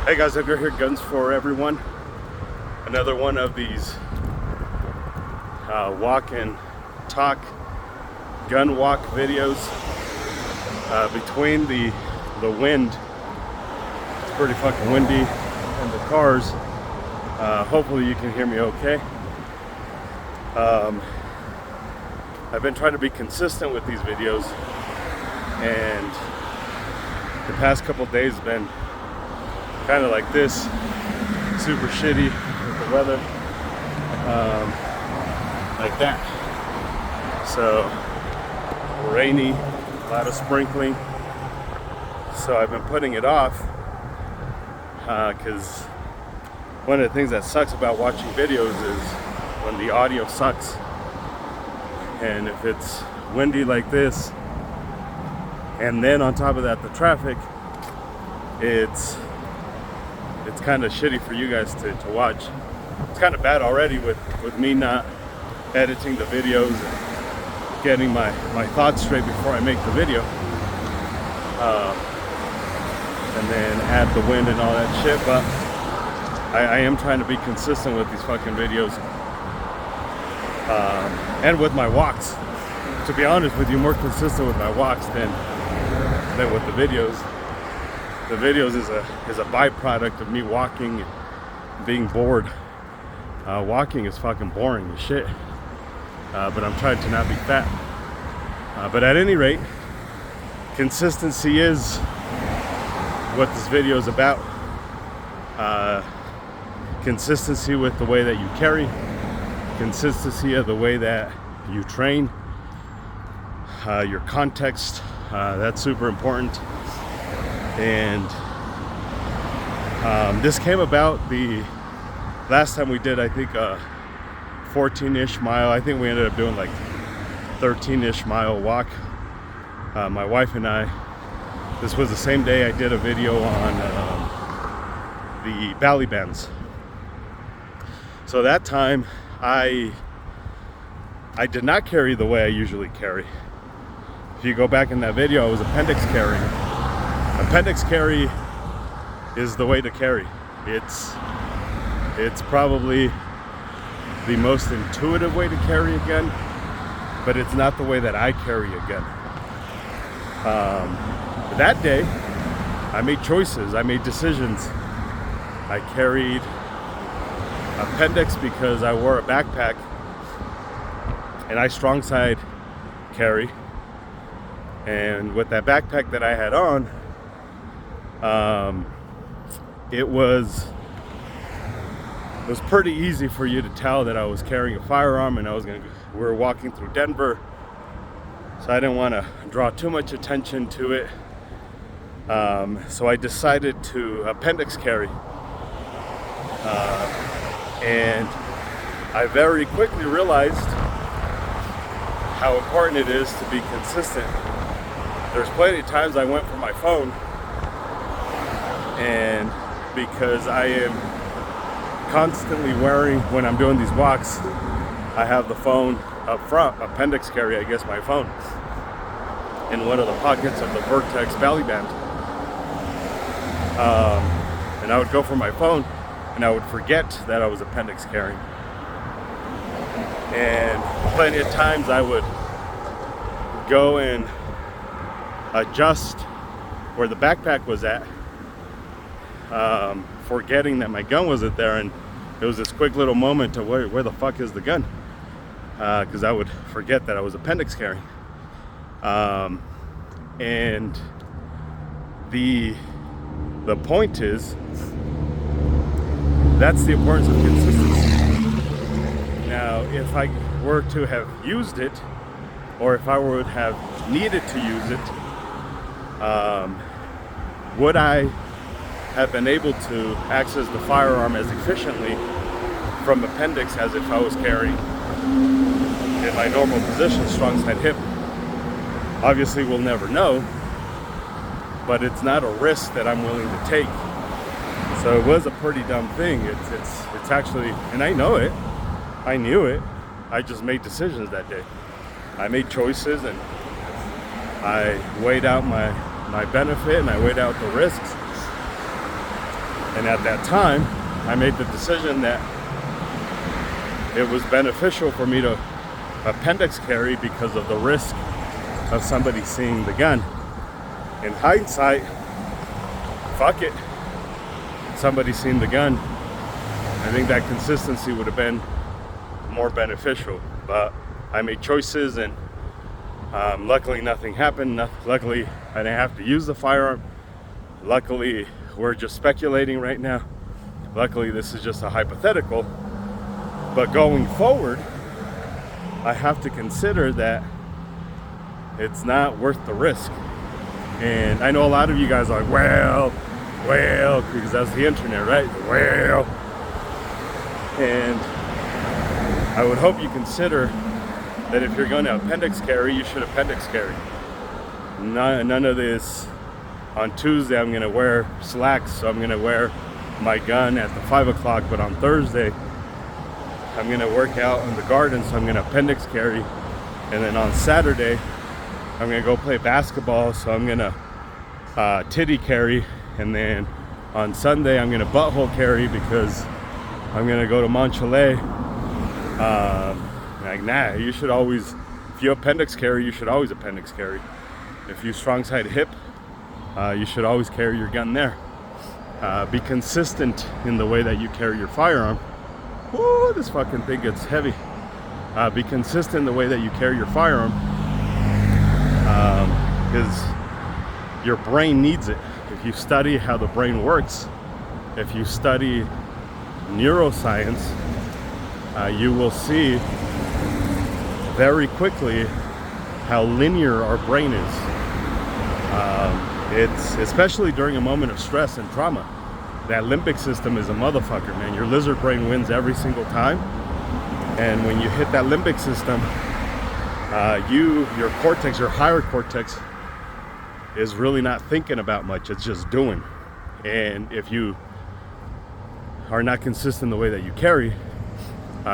Hey guys, Edgar here, Guns for Everyone. Another one of these walk and talk gun walk videos. Between the wind, it's pretty fucking windy, and the cars, hopefully you can hear me okay. I've been trying to be consistent with these videos, and the past couple days have been kind of like this, super shitty with the weather, like that. So rainy, a lot of sprinkling. So I've been putting it off because one of the things that sucks about watching videos is when the audio sucks. And if it's windy like this, and then on top of that the traffic, it's kind of shitty for you guys to watch. It's kind of bad already with me not editing the videos and getting my thoughts straight before I make the video, and then add the wind and all that shit. But I am trying to be consistent with these fucking videos, and with my walks. To be honest with you, more consistent with my walks than with the videos. The videos is a byproduct of me walking and being bored. Walking is fucking boring as shit, but I'm trying to not be fat. But at any rate, consistency is what this video is about. Consistency with the way that you carry, consistency of the way that you train, your context, that's super important. And this came about the last time we did, I think, a 14-ish mile. I think we ended up doing like 13-ish mile walk. My wife and I, this was the same day I did a video on the belly bands. So that time I did not carry the way I usually carry. If you go back in that video, I was appendix carrying. Appendix carry is the way to carry. It's probably the most intuitive way to carry a gun, but it's not the way that I carry a gun. That day, I made choices, I made decisions. I carried appendix because I wore a backpack, and I strong side carry. And with that backpack that I had on, it was pretty easy for you to tell that I was carrying a firearm, and we were walking through Denver, so I didn't want to draw too much attention to it. So I decided to appendix carry, and I very quickly realized how important it is to be consistent. There's plenty of times I went for my phone, and because I am constantly wearing, when I'm doing these walks, I have the phone up front, appendix carry, I guess, my phone, in one of the pockets of the Vertex belly band. And I would go for my phone, and I would forget that I was appendix carrying. And plenty of times I would go and adjust where the backpack was at, forgetting that my gun wasn't there, and it was this quick little moment of where the fuck is the gun, because I would forget that I was appendix carrying. And the point is, that's the importance of consistency. Now, if I were to have used it, or if I would have needed to use it, would I have been able to access the firearm as efficiently from appendix as if I was carrying in my normal position, strong side hip? Obviously, we'll never know, but it's not a risk that I'm willing to take. So it was a pretty dumb thing. It's actually, and I know it, I knew it, I just made decisions that day. I made choices, and I weighed out my benefit, and I weighed out the risks. And at that time, I made the decision that it was beneficial for me to appendix carry because of the risk of somebody seeing the gun. In hindsight, fuck it. Somebody seen the gun. I think that consistency would have been more beneficial. But I made choices, and luckily nothing happened. Luckily, I didn't have to use the firearm. Luckily, we're just speculating right now. Luckily, this is just a hypothetical. But going forward, I have to consider that it's not worth the risk. And I know a lot of you guys are like, well, because that's the internet, right? Well. And I would hope you consider that if you're going to appendix carry, you should appendix carry. None of this, on Tuesday I'm going to wear slacks, so I'm going to wear my gun at the 5 o'clock, but on Thursday I'm going to work out in the garden, so I'm going to appendix carry. And then on Saturday I'm going to go play basketball, so I'm going to titty carry. And then on Sunday I'm going to butthole carry because I'm going to go to Montchelay. Like, nah, you should always, if you appendix carry, you should always appendix carry. If you strong side hip, you should always carry your gun there. Be consistent in the way that you carry your firearm. Woo, this fucking thing gets heavy. Be consistent in the way that you carry your firearm, because your brain needs it. If you study how the brain works, if you study neuroscience, you will see very quickly how linear our brain is. It's especially during a moment of stress and trauma. That limbic system is a motherfucker, man. Your lizard brain wins every single time. And when you hit that limbic system, your cortex, your higher cortex, is really not thinking about much. It's just doing. And if you are not consistent in the way that you carry,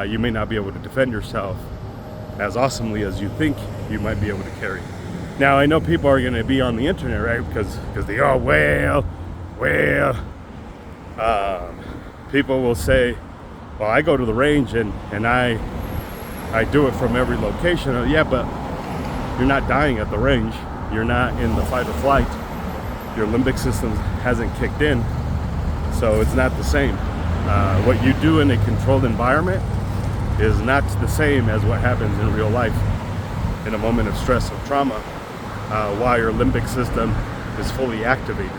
you may not be able to defend yourself as awesomely as you think you might be able to carry. Now, I know people are going to be on the internet, right? Because they are, people will say, well, I go to the range and I do it from every location. Yeah, but you're not dying at the range. You're not in the fight or flight. Your limbic system hasn't kicked in, so it's not the same. What you do in a controlled environment is not the same as what happens in real life in a moment of stress or trauma, while your limbic system is fully activated.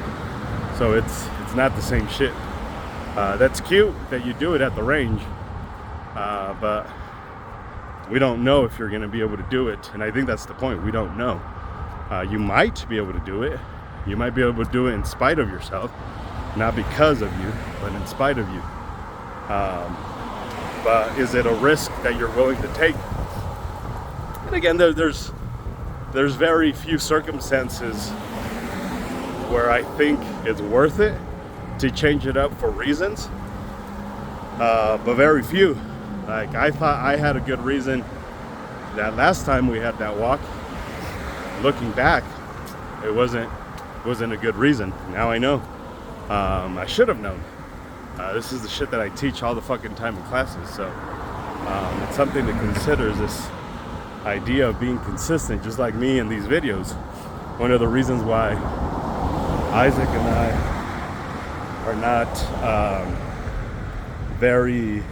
So it's not the same shit. That's cute that you do it at the range, but we don't know if you're going to be able to do it, and I think that's the point. We don't know. You might be able to do it. You might be able to do it in spite of yourself, not because of you, but in spite of you. But is it a risk that you're willing to take? And again, there's very few circumstances where I think it's worth it to change it up for reasons, but very few. Like, I thought I had a good reason that last time we had that walk. Looking back, it wasn't a good reason. Now I know. I should have known. This is the shit that I teach all the fucking time in classes. So it's something to consider, is this idea of being consistent, just like me in these videos. One of the reasons why Isaac and I are not very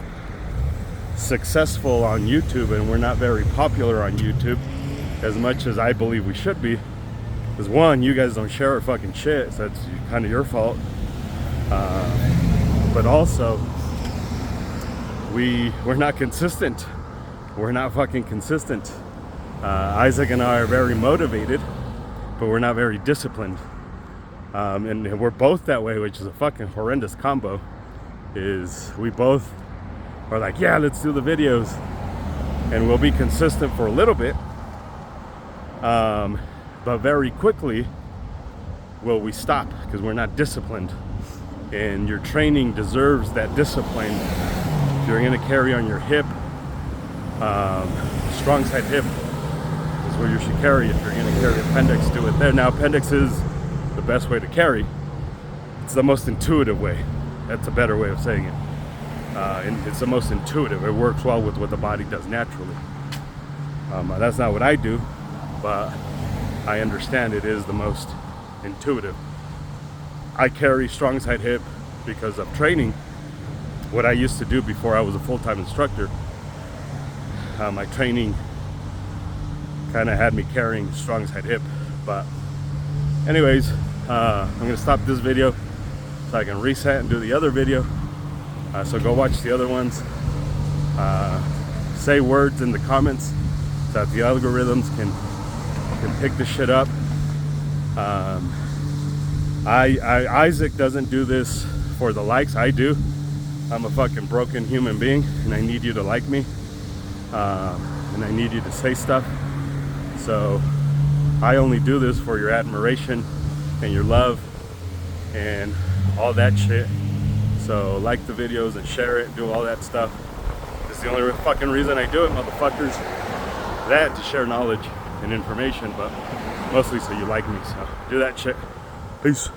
successful on YouTube, and we're not very popular on YouTube as much as I believe we should be, is one, you guys don't share our fucking shit, so that's kind of your fault. But also, we're not consistent. We're not fucking consistent. Isaac and I are very motivated, but we're not very disciplined. And we're both that way, which is a fucking horrendous combo. Is we both are like, yeah, let's do the videos, and we'll be consistent for a little bit. But very quickly will we stop because we're not disciplined, and your training deserves that discipline. If you're going to carry on your hip, strong side hip is where you should carry. If you're going to carry appendix, do it there. Now, appendix is the best way to carry. It's the most intuitive way. That's a better way of saying it. And it's the most intuitive. It works well with what the body does naturally. That's not what I do, but I understand it is the most intuitive. I carry strong side hip because of training. What I used to do before I was a full-time instructor, my training kind of had me carrying strong side hip. But anyways, I'm gonna stop this video so I can reset and do the other video. So go watch the other ones. Say words in the comments so that the algorithms can pick the shit up. Isaac doesn't do this for the likes. I do. I'm a fucking broken human being, and I need you to like me, and I need you to say stuff. So I only do this for your admiration and your love and all that shit. So like the videos and share it and do all that stuff. It's the only fucking reason I do it, motherfuckers. That to share knowledge and information, but mostly so you like me. So do that shit. Peace.